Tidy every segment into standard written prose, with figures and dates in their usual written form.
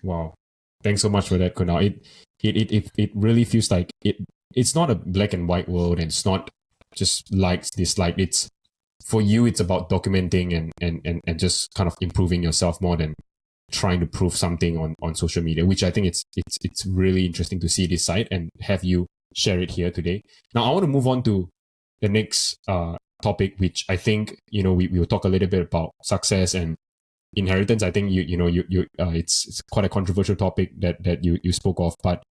Wow. Thanks so much for that, Kunal. It really feels like it's not a black and white world, and it's not just likes, dislike. It's for you, it's about documenting and just kind of improving yourself more than trying to prove something on social media, which I think it's really interesting to see this side and have you share it here today. Now I want to move on to the next topic, which I think, we will talk a little bit about success and inheritance. I think it's quite a controversial topic that you spoke of, but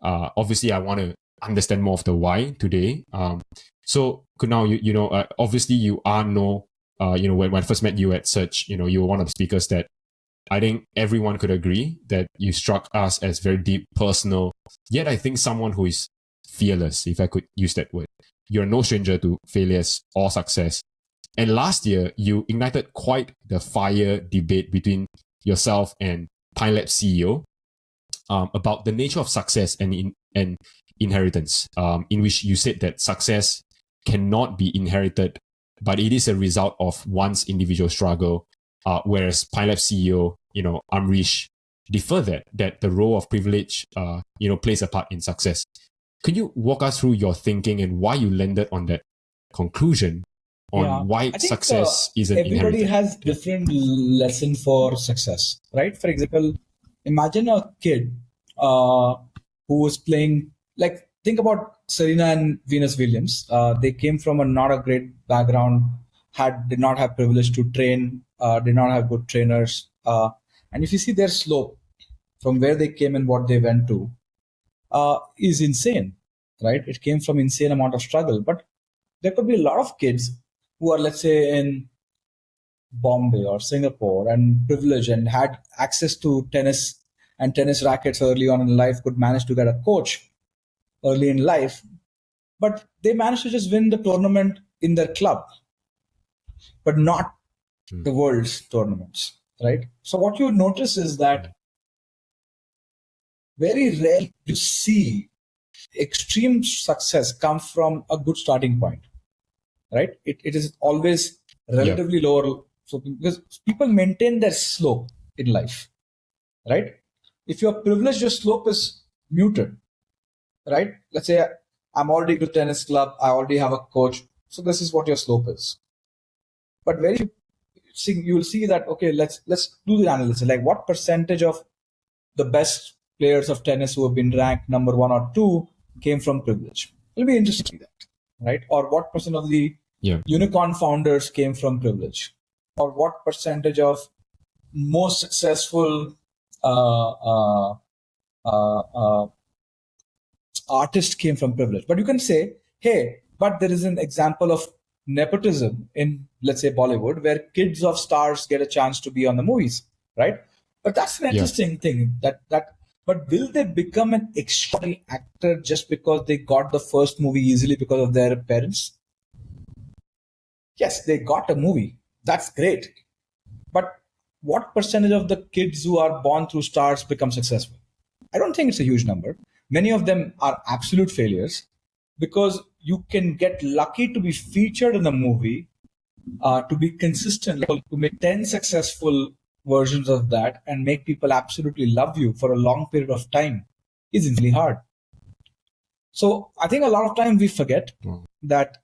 obviously I want to understand more of the why today. So Kunal, obviously you are when I first met you at Search, you were one of the speakers that I think everyone could agree that you struck us as very deep, personal, yet I think someone who is fearless, if I could use that word. You're no stranger to failures or success. And last year, you ignited quite the fire debate between yourself and Pine CEO about the nature of success and inheritance, in which you said that success cannot be inherited, but it is a result of one's individual struggle. Whereas Pine CEO, Amrish, defer that the role of privilege, plays a part in success. Could you walk us through your thinking and why you landed on that conclusion on why I think success isn't everybody inherited? has different lesson for success, right? For example, imagine a kid who was playing, like, think about Serena and Venus Williams. They came from not a great background, did not have privilege to train, did not have good trainers. And if you see their slope from where they came and what they went to, is insane, right? It came from insane amount of struggle. But there could be a lot of kids who are, let's say, in Bombay or Singapore and privileged and had access to tennis and tennis rackets early on in life, could manage to get a coach early in life, but they managed to just win the tournament in their club, but not the world's tournaments, right? So what you notice is that very rarely you see extreme success come from a good starting point, right? It is always relatively lower. So because people maintain their slope in life, right? If you're privileged, your slope is muted, right? Let's say I'm already good tennis club, I already have a coach, so this is what your slope is. But you'll see that, okay, let's do the analysis. Like, what percentage of the best players of tennis who have been ranked number 1 or 2 came from privilege? It'll be interesting to see that, right? Or what percent of the unicorn founders came from privilege? Or what percentage of most successful artists came from privilege? But you can say, hey, but there is an example of nepotism in, let's say, Bollywood, where kids of stars get a chance to be on the movies, right? But that's an interesting thing. But will they become an extraordinary actor just because they got the first movie easily because of their parents? Yes, they got a movie. That's great. But what percentage of the kids who are born through stars become successful? I don't think it's a huge number. Many of them are absolute failures because you can get lucky to be featured in a movie, to be consistent, to make 10 successful versions of that and make people absolutely love you for a long period of time is really hard. So I think a lot of time we forget that,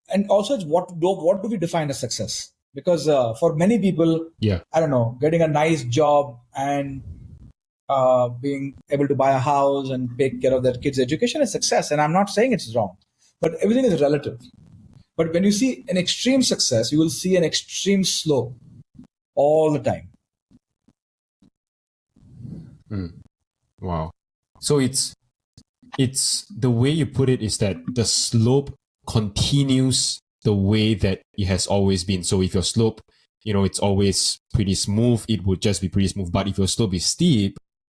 and also it's what do we define as success? Because for many people, I don't know, getting a nice job and being able to buy a house and take care of their kids' education is success. And I'm not saying it's wrong, but everything is relative. But when you see an extreme success, you will see an extreme slope all the time. Wow. So it's the way you put it is that the slope continues the way that it has always been. So if your slope, it's always pretty smooth, it would just be pretty smooth. But if your slope is steep,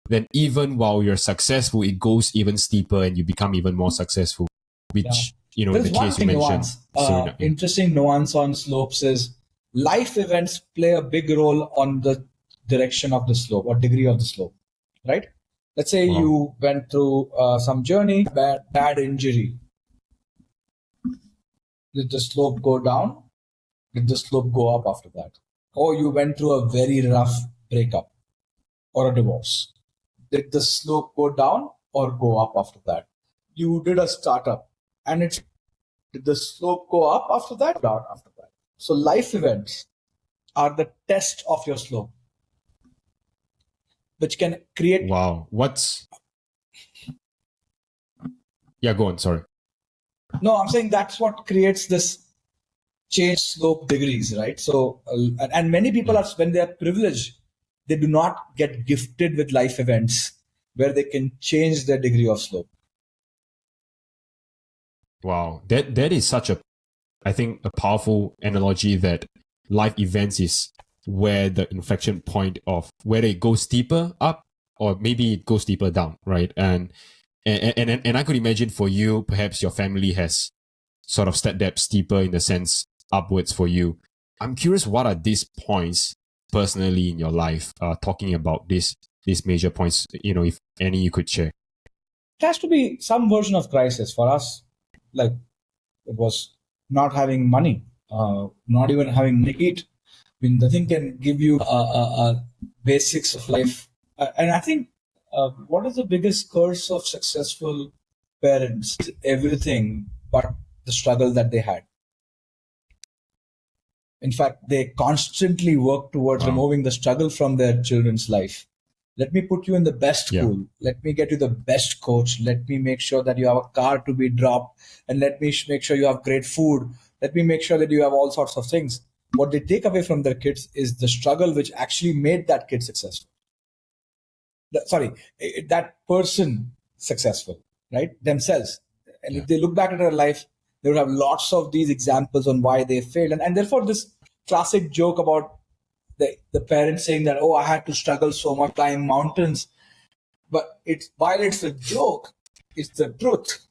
then even while you're successful, it goes even steeper and you become even more successful, which, in the case you mentioned. Interesting nuance on slopes is life events play a big role on the direction of the slope or degree of the slope, right? Let's say you went through some journey, bad injury. Did the slope go down? Did the slope go up after that? or you went through a very rough breakup or a divorce. Did the slope go down or go up after that? You did a startup and did the slope go up after that? Down after that. So life events are the test of your slope, which can create. Wow. Yeah, go on. Sorry. No, I'm saying that's what creates this change slope degrees, right? So, and many people are, when they are privileged, they do not get gifted with life events where they can change their degree of slope. Wow. That is such a, I think, a powerful analogy that life events is where the inflection point of whether it goes deeper up or maybe it goes deeper down, right? And I could imagine for you, perhaps your family has sort of stepped that steeper in the sense upwards for you. I'm curious, what are these points personally in your life? Talking about these major points, if any you could share. It has to be some version of crisis for us. Like it was not having money, not even having to eat. I mean, the thing can give you basics of life. And I think what is the biggest curse of successful parents? Everything but the struggle that they had. In fact, they constantly work towards removing the struggle from their children's life. Let me put you in the best school. Let me get you the best coach. Let me make sure that you have a car to be dropped. And let me make sure you have great food. Let me make sure that you have all sorts of things. What they take away from their kids is the struggle which actually made that kid successful. That person successful, right? Themselves. And if they look back at their life, they would have lots of these examples on why they failed. And therefore, this classic joke about the parents saying that, oh, I had to struggle so much, climb mountains. But while it's a joke, it's the truth.